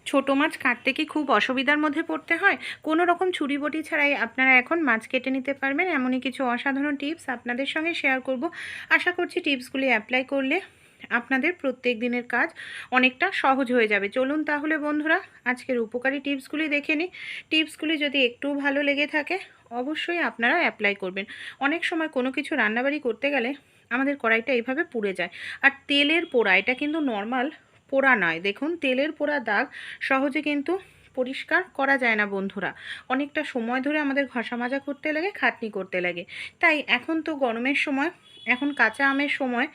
ছোটো মাছ কাটতে কি খুব অসুবিধার মধ্যে পড়তে হয়? কোনো রকম ছুরি বটি ছাড়াই আপনারা এখন মাছ কেটে নিতে পারবেন, এমনই কিছু অসাধারণ টিপস আপনাদের সঙ্গে শেয়ার করব। আশা করছি টিপসগুলি অ্যাপ্লাই করলে আপনাদের প্রত্যেক দিনের কাজ অনেকটা সহজ হয়ে যাবে। চলুন তাহলে বন্ধুরা আজকের উপকারী টিপসগুলি দেখে নিই। টিপসগুলি যদি একটু ভালো লেগে থাকে অবশ্যই আপনারা অ্যাপ্লাই করবেন। অনেক সময় কোনো কিছু রান্নাবাড়ি করতে গেলে আমাদের কড়াইটা এইভাবে পুড়ে যায়, আর তেলের পোড়া, এটা কিন্তু নর্মাল পোড়া নয়। দেখুন তেলের পোড়া দাগ সহজে কিন্তু পরিষ্কার করা যায় না বন্ধুরা, অনেকটা সময় ধরে আমাদের ঘষা মাজা করতে লাগে, খাটনি করতে লাগে। তাই এখন তো গরমের সময়, এখন কাঁচা আমের সময়,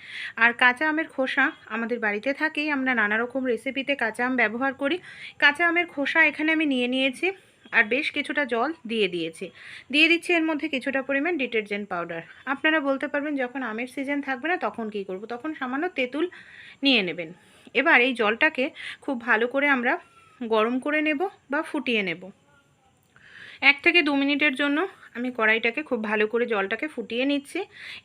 আর কাঁচা আমের খোসা আমাদের বাড়িতে থাকেই, আমরা নানা রকম রেসিপিতে কাঁচা আম ব্যবহার করি। কাঁচা আমের খোসা এখানে আমি নিয়ে নিয়েছি, আর বেশ কিছুটা জল দিয়ে দিচ্ছি এর মধ্যে কিছুটা পরিমাণ ডিটারজেন্ট পাউডার। আপনারা বলতে পারবেন যখন আমের সিজন থাকবে না তখন কী করব, তখন সামান্য তেঁতুল নিয়ে নেবেন। এবার এই জলটাকে খুব ভালো করে আমরা গরম করে নেব বা ফুটিয়ে নেব। 1 থেকে 2 মিনিটের জন্য আমি কড়াইটাকে খুব ভালো করে জলটাকে ফুটিয়ে নিচ্ছি।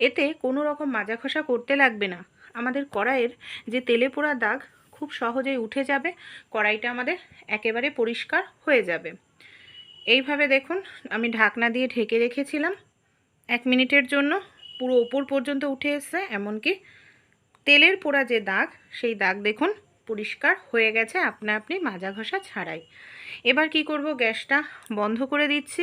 এতে কোনো রকম মাজা ঘষা করতে লাগবে না। আমাদের কড়াইয়ের যে তেলে পোড়া দাগ খুব সহজেই উঠে যাবে, কড়াইটা আমাদের একেবারে পরিষ্কার হয়ে যাবে। এইভাবে দেখুন আমি ঢাকনা দিয়ে ঢেকে রেখেছিলাম 1 মিনিটের জন্য, পুরো ওপর পর্যন্ত উঠে এসেছে, এমনকি তেলের পোড়া যে দাগ সেই দাগ দেখুন পরিষ্কার হয়ে গেছে আপনি মাজা ঘষা ছাড়াই। এবার কি করব, গ্যাসটা বন্ধ করে দিচ্ছি।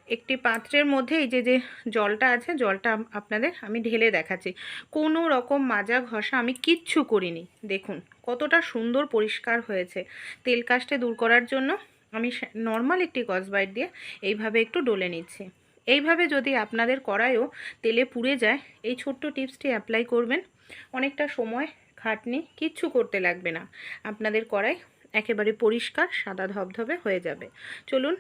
একটি পাত্রের মধ্যে এই যে জলটা আছে, জলটা আপনাদের আমি ঢেলে দেখাচ্ছি। কোনো রকম মাজা ঘষা আমি কিচ্ছু করিনি। দেখুন কতটা সুন্দর পরিষ্কার হয়েছে। তেল কাস্টে দূর করার জন্য আমি নর্মাল একটি স্কচব্রাইট দিয়ে এইভাবে একটু ডলে নিচ্ছি। এইভাবে যদি আপনাদের কড়াইও তেলে পুড়ে যায়, এই ছোট্ট টিপসটি অ্যাপ্লাই করবেন, অনেকটা সময় খাটনি কিচ্ছু করতে লাগবে না, আপনাদের কড়াই একেবারে পরিষ্কার সাদা ধবধবে হয়ে যাবে। চলুন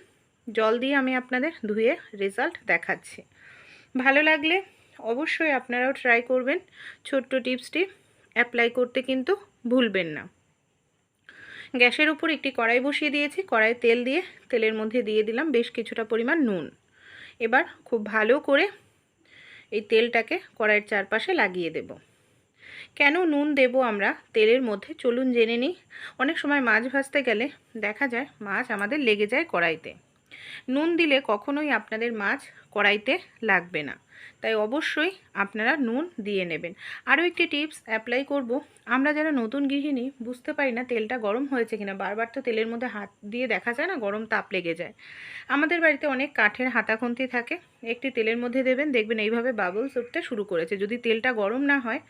জল দিয়ে আমি আপনাদের ধুয়ে রেজাল্ট দেখাচ্ছি। ভালো লাগলে অবশ্যই আপনারাও ট্রাই করবেন, ছোট্ট টিপসটি অ্যাপ্লাই করতে কিন্তু ভুলবেন না। গ্যাসের উপর একটি কড়াই বসিয়ে দিয়েছি, কড়াই তেল দিয়ে তেলের মধ্যে দিয়ে দিলাম বেশ কিছুটা পরিমাণ নুন। এবার খুব ভালো করে এই তেলটাকে কড়াইয়ের চারপাশে লাগিয়ে দেব। কেন নুন দেব আমরা তেলের মধ্যে চলুন জেনে নিই। অনেক সময় মাছ ভাজতে গেলে দেখা যায় মাছ আমাদের লেগে যায় কড়াইতে। নুন দিলে কখনোই আপনাদের মাছ কড়াইতে লাগবে না, তাই অবশ্যই আপনারা নুন দিয়ে নেবেন। আরও একটি টিপস অ্যাপ্লাই করব, আমরা যারা নতুন গৃহিণী বুঝতে পারি না তেলটা গরম হয়েছে কিনা, বারবার তো তেলের মধ্যে হাত দিয়ে দেখা যায় না, গরম তাপ লেগে যায়। আমাদের বাড়িতে অনেক কাঠের হাতাখন্তি থাকে, একটি তেলের মধ্যে দেবেন, দেখবেন এইভাবে বাবলস উঠতে শুরু করেছে। যদি তেলটা গরম না হয়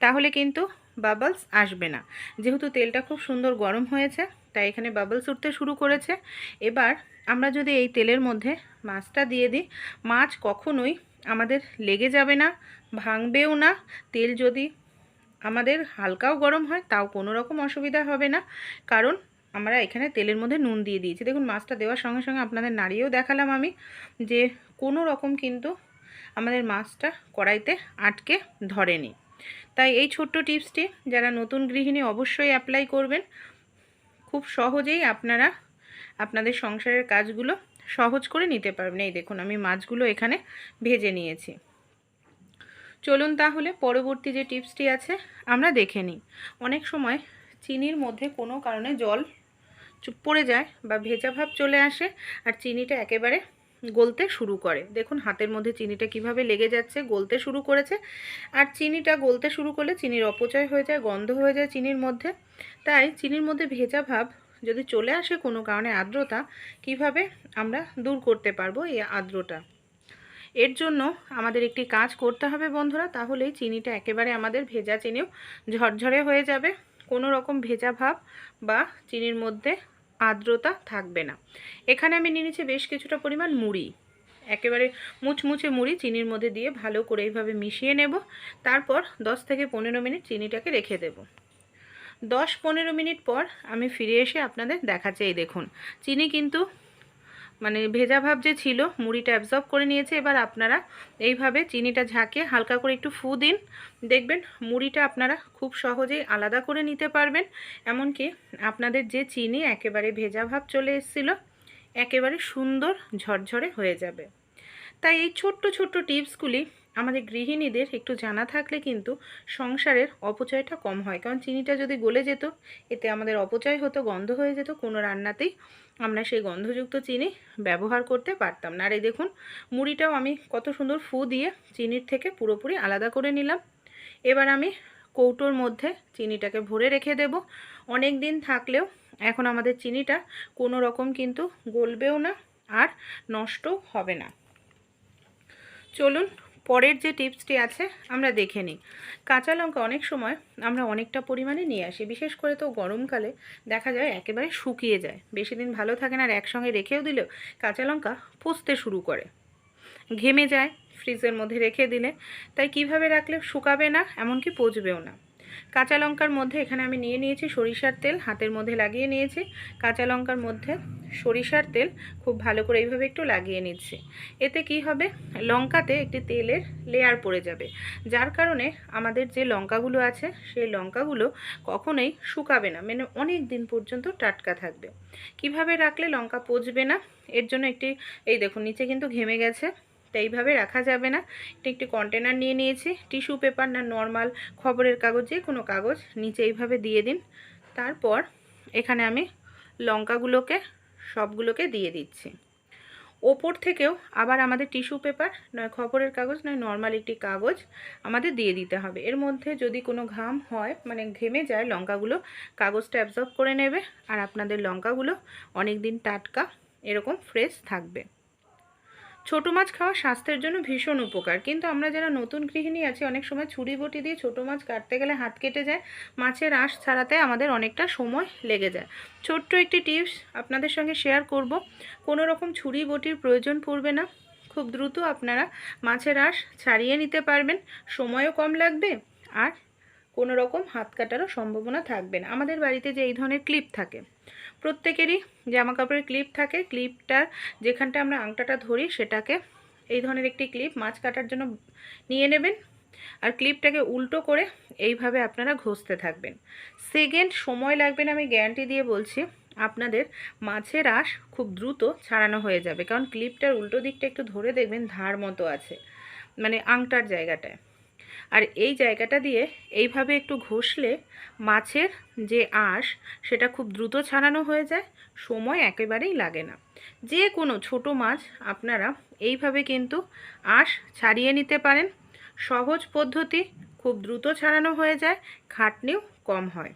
তাহলে কিন্তু বাবলস আসবে না। যেহেতু তেলটা খুব সুন্দর গরম হয়েছে তাই এখানে বাবলস উঠতে শুরু করেছে। এবার আমরা যদি এই তেলের মধ্যে মাছটা দিয়ে দিই, মাছ কখনোই আমাদের লেগে যাবে না, ভাঙবেও না। তেল যদি আমাদের হালকাও গরম হয় তাও কোনো রকম অসুবিধা হবে না, কারণ আমরা এখানে তেলের মধ্যে নুন দিয়ে দিয়েছি। দেখুন মাছটা দেওয়ার সঙ্গে সঙ্গে আপনাদের নাড়িয়েও দেখালাম আমি যে কোনো রকম কিন্তু আমাদের মাছটা কড়াইতে আটকে ধরেনি। তাই এই ছোট্ট টিপসটি যারা নতুন গৃহিণী অবশ্যই অ্যাপ্লাই করবেন। খুব সহজেই আপনারা আপনাদের সংসারের কাজগুলো সহজ করে নিতে পারবেন। এই দেখুন আমি মাছগুলো এখানে ভেজে নিয়েছি। চলুন তাহলে পরবর্তী যে টিপসটি আছে আমরা দেখে নিই। অনেক সময় চিনির মধ্যে কোনো কারণে জল পড়ে যায় বা ভেজা ভাব চলে আসে, আর চিনিটা একেবারে গলতে শুরু করে। দেখুন হাতের মধ্যে চিনিটা কিভাবে লেগে যাচ্ছে, গলতে শুরু করেছে। আর চিনিটা গলতে শুরু করলে চিনির অপচয় হয়ে যায়, গন্ধ হয়ে যায় চিনির মধ্যে। তাই চিনির মধ্যে ভেজা ভাব যদি চলে আসে কোনো কারণে, আর্দ্রতা, কিভাবে আমরা দূর করতে পারবো এই আর্দ্রতা? এর জন্য আমাদের একটি কাজ করতে হবে বন্ধুরা, তাহলেই চিনিটা একেবারে আমাদের ভেজা চিনিও ঝরঝরে হয়ে যাবে, কোনো রকম ভেজা ভাব বা চিনির মধ্যে আর্দ্রতা থাকবে না। এখানে আমি নিয়ে নিচ্ছি বেশ কিছুটা পরিমাণ মুড়ি, একেবারে মুচমুচে মুড়ি চিনির মধ্যে দিয়ে ভালো করে এইভাবে মিশিয়ে নেব। তারপর 10 থেকে 15 মিনিট চিনিটাকে রেখে দেব। 10-15 মিনিট পর আমি ফিরে এসে আপনাদের দেখাচ্ছি। এই দেখুন চিনি কিন্তু ভেজা ভাব যে ছিল মুড়িটা অ্যাবজর্ব করে নিয়েছে। এবার আপনারা এইভাবে চিনিটা ঝাঁকিয়ে হালকা করে একটু ফু দিন, দেখবেন মুড়িটা আপনারা খুব সহজেই আলাদা করে নিতে পারবেন। এমনকি আপনাদের যে চিনি একেবারে ভেজা ভাব চলে এসেছিল একেবারে সুন্দর ঝরঝরে হয়ে যাবে। তাই এই ছোট্ট ছোট্ট টিপসগুলি আমাদের গৃহিণীদের একটু জানা থাকলে কিন্তু সংসারের অপচয়টা কম হয়। কারণ চিনিটা যদি গলে যেত, এতে আমাদের অপচয় হতো, গন্ধ হয়ে যেত, কোনো রান্নাতেই আমরা সেই গন্ধযুক্ত চিনি ব্যবহার করতে পারতাম না। আর এই দেখুন, মুড়িটাও আমি কত সুন্দর ফু দিয়ে চিনির থেকে পুরোপুরি আলাদা করে নিলাম। এবার আমি কৌটোর মধ্যে চিনিটাকে ভরে রেখে দেব। অনেক দিন থাকলেও এখন আমাদের চিনিটা কোনো রকম কিন্তু গলবেও না আর নষ্টও হবে না। চলুন পরের যে টিপসটি আছে আমরা দেখে নিই। কাঁচা লঙ্কা অনেক সময় আমরা অনেকটা পরিমাণে নিয়ে আসি, বিশেষ করে তো গরমকালে দেখা যায় একেবারে শুকিয়ে যায়, বেশি দিন ভালো থাকে না। আর একসঙ্গে রেখেও দিলেও কাঁচা লঙ্কা পচতে শুরু করে, ঘেমে যায় ফ্রিজের মধ্যে রেখে দিলে। তাই কিভাবে রাখলে শুকাবে না, এমনকি পচবেও না। কাঁচা লঙ্কার মধ্যে এখানে আমি নিয়ে নিয়েছি সরিষার তেল, হাতের মধ্যে লাগিয়ে নিয়েছি। কাঁচা লঙ্কার মধ্যে সরিষার তেল খুব ভালো করে এইভাবে একটু লাগিয়ে নিচ্ছি। এতে কি হবে, লঙ্কাতে একটি তেলের লেয়ার পড়ে যাবে, যার কারণে আমাদের যে লঙ্কাগুলো আছে সেই লঙ্কাগুলো কখনোই শুকাবে না, মানে অনেক দিন পর্যন্ত টাটকা থাকবে। কিভাবে রাখলে লঙ্কা পচবে না, এর জন্য একটি, এই দেখুন নিচে কিন্তু ঘেমে গেছে, তো এইভাবে রাখা যাবে না। এটা একটি কন্টেনার নিয়ে নিয়েছি, টিস্যু পেপার না নর্মাল খবরের কাগজ, যে কোনো কাগজ নিচে এইভাবে দিয়ে দিন। তারপর এখানে আমি লঙ্কাগুলোকে সবগুলোকে দিয়ে দিচ্ছি। ওপর থেকেও আবার আমাদের টিস্যু পেপার নয় খবরের কাগজ নয় নর্মাল একটি কাগজ আমাদের দিয়ে দিতে হবে। এর মধ্যে যদি কোনো ঘাম হয়, মানে ঘেমে যায়, লঙ্কাগুলো কাগজটা অ্যাবজর্ব করে নেবে আর আপনাদের লঙ্কাগুলো অনেক দিন টাটকা এরকম ফ্রেশ থাকবে। ছোটো মাছ খাওয়া স্বাস্থ্যের জন্য ভীষণ উপকার, কিন্তু আমরা যারা নতুন গৃহিণী আছি অনেক সময় ছুরি বটি দিয়ে ছোটো মাছ কাটতে গেলে হাত কেটে যায়, মাছের আঁশ ছাড়াতে আমাদের অনেকটা সময় লেগে যায়। ছোট্ট একটি টিপস আপনাদের সঙ্গে শেয়ার করব, কোনো রকম ছুরি বটির প্রয়োজন পড়বে না, খুব দ্রুত আপনারা মাছের আঁশ ছাড়িয়ে নিতে পারবেন, সময়ও কম লাগবে আর কোনো রকম হাত কাটারও সম্ভাবনা থাকবে না। আমাদের বাড়িতে যে এই ধরনের ক্লিপ থাকে, প্রত্যেকেরই জামা কাপড়ের ক্লিপ থাকে, ক্লিপটার যেখানটা আমরা আংটাটা ধরি সেটাকে এই ধরনের একটি ক্লিপ মাছ কাটার জন্য নিয়ে নেবেন আর ক্লিপটাকে উল্টো করে এইভাবে আপনারা ঘষতে থাকবেন। সেকেন্ড সময় লাগবে না, আমি গ্যারান্টি দিয়ে বলছি। আপনাদের মাছের আঁশ খুব দ্রুত ছাড়ানো হয়ে যাবে, কারণ ক্লিপটার উল্টো দিকটা একটু ধরে দেখবেন ধার মতো আছে, মানে আংটার জায়গাটায়। আর এই জায়গাটা দিয়ে এইভাবে একটু ঘষলে মাছের যে আঁশ সেটা খুব দ্রুত ছাড়ানো হয়ে যায়, সময় একেবারেই লাগে না। যে কোনো ছোট মাছ আপনারা এইভাবে কিন্তু আঁশ ছাড়িয়ে নিতে পারেন, সহজ পদ্ধতি, খুব দ্রুত ছাড়ানো হয়ে যায়, খাটনিও কম হয়।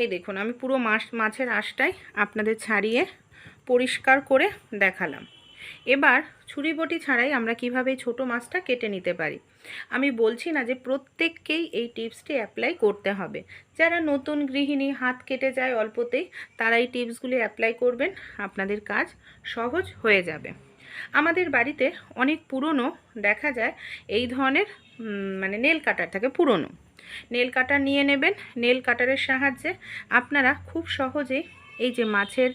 এই দেখুন আমি পুরো মাছের আঁশটাই আপনাদের ছাড়িয়ে পরিষ্কার করে দেখালাম। এবার ছুরি বটি ছাড়াই আমরা কিভাবে ছোট মাছটা কেটে নিতে পারি। আমি বলছি না যে প্রত্যেককেই এই টিপসটি অ্যাপ্লাই করতে হবে, যারা নতুন গৃহিণী হাত কেটে যায় অল্পতেই তারা এই টিপসগুলি অ্যাপ্লাই করবেন, আপনাদের কাজ সহজ হয়ে যাবে। আমাদের বাড়িতে অনেক পুরনো দেখা যায় এই ধরনের মানে নেল কাটার থাকে, পুরনো নেল কাটার নিয়ে নেবেন। নেল কাটারের সাহায্যে আপনারা খুব সহজেই এই যে মাছের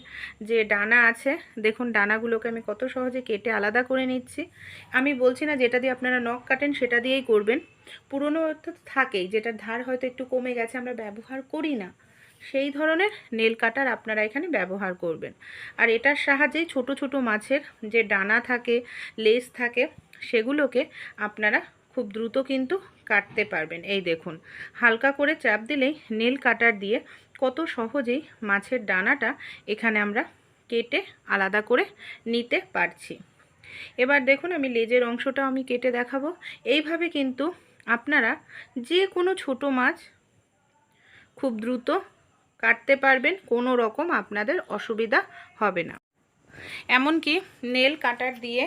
যে ডানা আছে, দেখুন ডানাগুলোকে আমি কত সহজে কেটে আলাদা করে নিচ্ছি। আমি বলছি না যেটা দিয়ে আপনারা নখ কাটেন সেটা দিয়েই করবেন, পুরনো তো থাকেই, যেটার ধার হয়তো একটু কমে গেছে আমরা ব্যবহার করি না, সেই ধরনের নেল কাটার আপনারা এখানে ব্যবহার করবেন। আর এটার সাহায্যেই ছোট ছোট মাছের যে ডানা থাকে, লেজ থাকে, সেগুলোকে আপনারা খুব দ্রুত কিন্তু কাটতে পারবেন। এই দেখুন হালকা করে চাপ দিলেই নেল কাটার দিয়ে কত সহজেই মাছের ডানাটা এখানে আমরা কেটে আলাদা করে নিতে পারছি। এবার দেখুন আমি লেজের অংশটা আমি কেটে দেখাবো। এইভাবে কিন্তু আপনারা যে কোনো ছোট মাছ খুব দ্রুত কাটতে পারবেন, কোনো রকম আপনাদের অসুবিধা হবে না। এমনকি নেল কাটার দিয়ে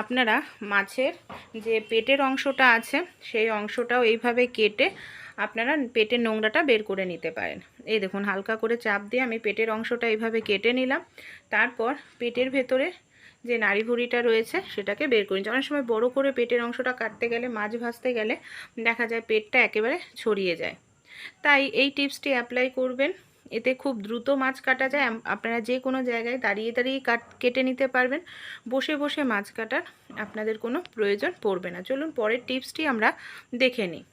আপনারা মাছের যে পেটের অংশটা আছে সেই অংশটাও এইভাবে কেটে আপনারা পেটের নোংরাটা বের করে নিতে পারেন। এই দেখুন হালকা করে চাপ দিয়ে আমি পেটের অংশটা এইভাবে কেটে নিলাম, তারপর পেটের ভেতরে যে নাড়ি ভুঁড়িটা রয়েছে সেটাকে বের করে নিচ্ছি। অনেক সময় বড় করে পেটের অংশটা কাটতে গেলে, মাছ ভাজতে গেলে দেখা যায় পেটটা একেবারে ছড়িয়ে যায়, তাই এই টিপসটি অ্যাপ্লাই করবেন, এতে খুব দ্রুত মাছ কাটা যায়। আপনারা যে কোনো জায়গায় দাঁড়িয়ে দাঁড়িয়ে কেটে নিতে পারবেন, বসে বসে মাছ কাটার আপনাদের কোনো প্রয়োজন পড়বে না। চলুন পরের টিপসটি আমরা দেখে নিই।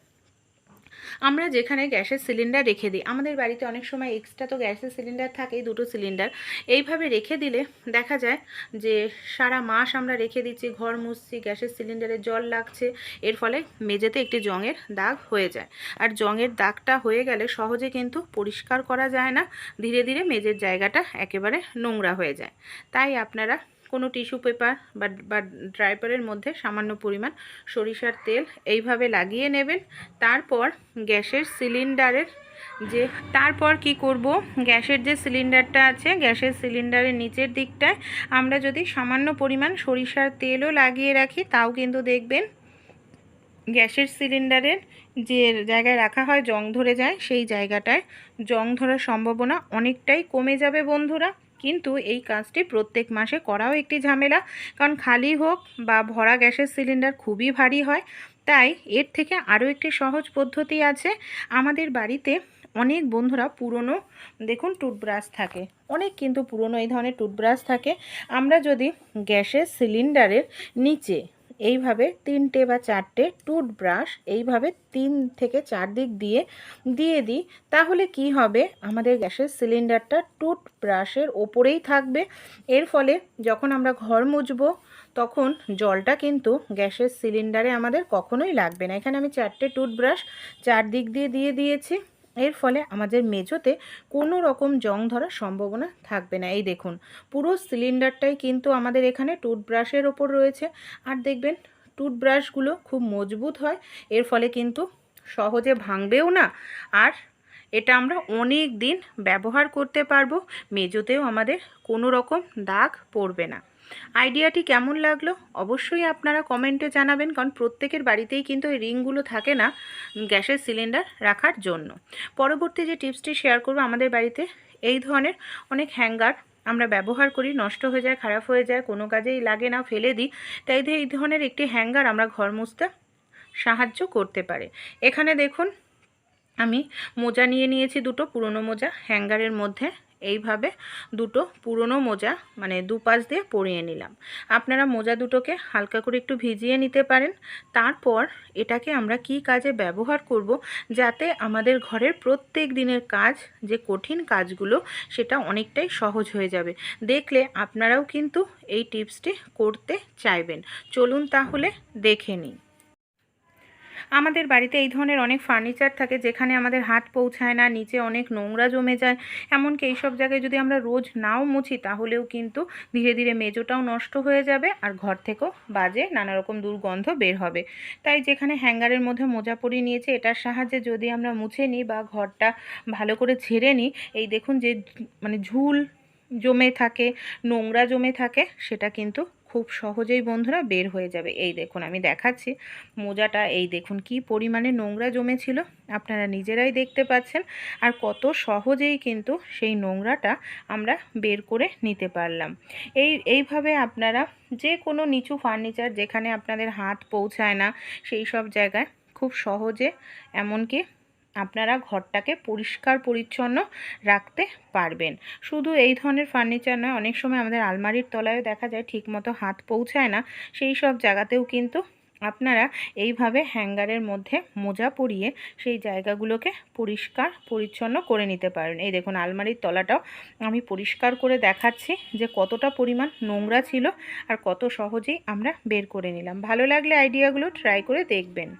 আমরা যেখানে গ্যাসের সিলিন্ডার রেখে দিই, আমাদের বাড়িতে অনেক সময় এক্সট্রা তো গ্যাসের সিলিন্ডার থাকেই, দুটো সিলিন্ডার, এইভাবে রেখে দিলে দেখা যায় যে সারা মাস আমরা রেখে দিচ্ছি, ঘর মুছছি, গ্যাসের সিলিন্ডারে জল লাগছে, এর ফলে মেঝেতে একটি জংয়ের দাগ হয়ে যায়। আর জংয়ের দাগটা হয়ে গেলে সহজে কিন্তু পরিষ্কার করা যায় না, ধীরে ধীরে মেঝের জায়গাটা একেবারে নোংরা হয়ে যায়। তাই আপনারা কোনো টিস্যু পেপার বা ড্রাইপারের মধ্যে সামান্য পরিমাণ সরিষার তেল এইভাবে লাগিয়ে নেবেন। তারপর গ্যাসের সিলিন্ডারের তারপর কি করব, গ্যাসের যে সিলিন্ডারটা আছে, গ্যাসের সিলিন্ডারের নিচের দিকটায় আমরা যদি সামান্য পরিমাণ সরিষার তেলও লাগিয়ে রাখি, তাও কিন্তু দেখবেন গ্যাসের সিলিন্ডারের যে জায়গায় রাখা হয় জং ধরে যায়, সেই জায়গাটায় জং ধরার সম্ভাবনা অনেকটাই কমে যাবে বন্ধুরা। কিন্তু এই কাজটি প্রত্যেক মাসে করাও একটি ঝামেলা, কারণ খালি হোক বা ভরা গ্যাসের সিলিন্ডার খুবই ভারী হয়। তাই এর থেকে আরও একটি সহজ পদ্ধতি আছে। আমাদের বাড়িতে অনেক বন্ধুরা পুরনো দেখুন টুথব্রাশ থাকে, অনেক কিন্তু পুরনো এই ধরনের টুথব্রাশ থাকে। আমরা যদি গ্যাসের সিলিন্ডারের নিচে এইভাবে 3টে বা 4টে টুথব্রাশ এইভাবে 3 থেকে 4 দিক দিয়ে দিই, তাহলে কি হবে, আমাদের গ্যাসের সিলিন্ডারটা টুথব্রাশের ওপরেই থাকবে। এর ফলে যখন আমরা ঘর মুছবো তখন জলটা কিন্তু গ্যাসের সিলিন্ডারে আমাদের কখনোই লাগবে না। এখানে আমি 4টে টুথব্রাশ 4 দিক দিয়ে দিয়েছি। এর ফলে আমাদের মেঝোতে কোনো রকম জং ধরার সম্ভাবনা থাকবে না। এই দেখুন, পুরো সিলিন্ডারটাই কিন্তু আমাদের এখানে টুথব্রাশের ওপর রয়েছে। আর দেখবেন টুথব্রাশগুলো খুব মজবুত হয়, এর ফলে কিন্তু সহজে ভাঙবেও না। আর এটা আমরা অনেক দিন ব্যবহার করতে পারবো, মেঝোতেও আমাদের কোনো রকম দাগ পড়বে না। আইডিয়াটি কেমন লাগলো অবশ্যই আপনারা কমেন্টে জানাবেন, কারণ প্রত্যেকের বাড়িতেই কিন্তু এই রিংগুলো থাকে না গ্যাসের সিলিন্ডার রাখার জন্য। পরবর্তী যে টিপসটি শেয়ার করব, আমাদের বাড়িতে এই ধরনের অনেক হ্যাঙ্গার আমরা ব্যবহার করি, নষ্ট হয়ে যায়, খারাপ হয়ে যায়, কোনো কাজেই লাগে না, ফেলে দিই। তাই এই ধরনের একটি হ্যাঙ্গার আমরা ঘর মুছতে সাহায্য করতে পারে। এখানে দেখুন আমি মোজা নিয়ে নিয়েছি, দুটো পুরনো মোজা, হ্যাঙ্গারের মধ্যে এইভাবে দুটো পুরনো মোজা মানে দুপাশ দিয়ে পরিয়ে নিলাম। আপনারা মোজা দুটোকে হালকা করে একটু ভিজিয়ে নিতে পারেন। তারপর এটাকে আমরা কি কাজে ব্যবহার করব, যাতে আমাদের ঘরের প্রত্যেক দিনের কাজ, যে কঠিন কাজগুলো, সেটা অনেকটাই সহজ হয়ে যাবে। দেখলে আপনারাও কিন্তু এই টিপসটি করতে চাইবেন। চলুন তাহলে দেখে নিই। আমাদের বাড়িতে এই ধরনের অনেক ফার্নিচার থাকে যেখানে আমাদের হাত পৌঁছায় না, নিচে অনেক নোংরা জমে যায়। এমনকি এইসব জায়গায় যদি আমরা রোজ নাও মুছি, তাহলেও কিন্তু ধীরে ধীরে মেজোটাও নষ্ট হয়ে যাবে, আর ঘর থেকেও বাজে নানা রকম দুর্গন্ধ বের হবে। তাই যেখানে হ্যাঙ্গারের মধ্যে মোজা পরিয়ে নিয়েছে, এটার সাহায্যে যদি আমরা মুছে নিই বা ঘরটা ভালো করে ঝেড়ে নিই, এই দেখুন যে মানে ঝুল জমে থাকে, নোংরা জমে থাকে, সেটা কিন্তু খুব সহজেই বন্ধুরা বের হয়ে যাবে। এই দেখুন আমি দেখাচ্ছি মোজাটা, এই দেখুন কি পরিমাণে নোংরা জমেছিল, আপনারা নিজেরাই দেখতে পাচ্ছেন। আর কত সহজেই কিন্তু সেই নোংরাটা আমরা বের করে নিতে পারলাম। এইভাবে আপনারা যে কোনো নিচু ফার্নিচার যেখানে আপনাদের হাত পৌঁছায় না, সেই সব জায়গায় খুব সহজে, এমনকি আপনারা ঘরটাকে পরিষ্কার পরিচ্ছন্ন রাখতে পারবেন। শুধু এই ধরনের ফার্নিচার নয়, অনেক সময় আমাদের আলমারির তলায়ও দেখা যায় ঠিকমতো হাত পৌঁছায় না, সেই সব জায়গাতেও কিন্তু আপনারা এইভাবে হ্যাঙ্গারের মধ্যে মোজা পরিয়ে সেই জায়গাগুলোকে পরিষ্কার পরিচ্ছন্ন করে নিতে পারেন। এই দেখুন আলমারির তলাটাও আমি পরিষ্কার করে দেখাচ্ছি যে কতটা পরিমাণ নোংরা ছিল আর কত সহজেই আমরা বের করে নিলাম। ভালো লাগলে আইডিয়াগুলো ট্রাই করে দেখবেন।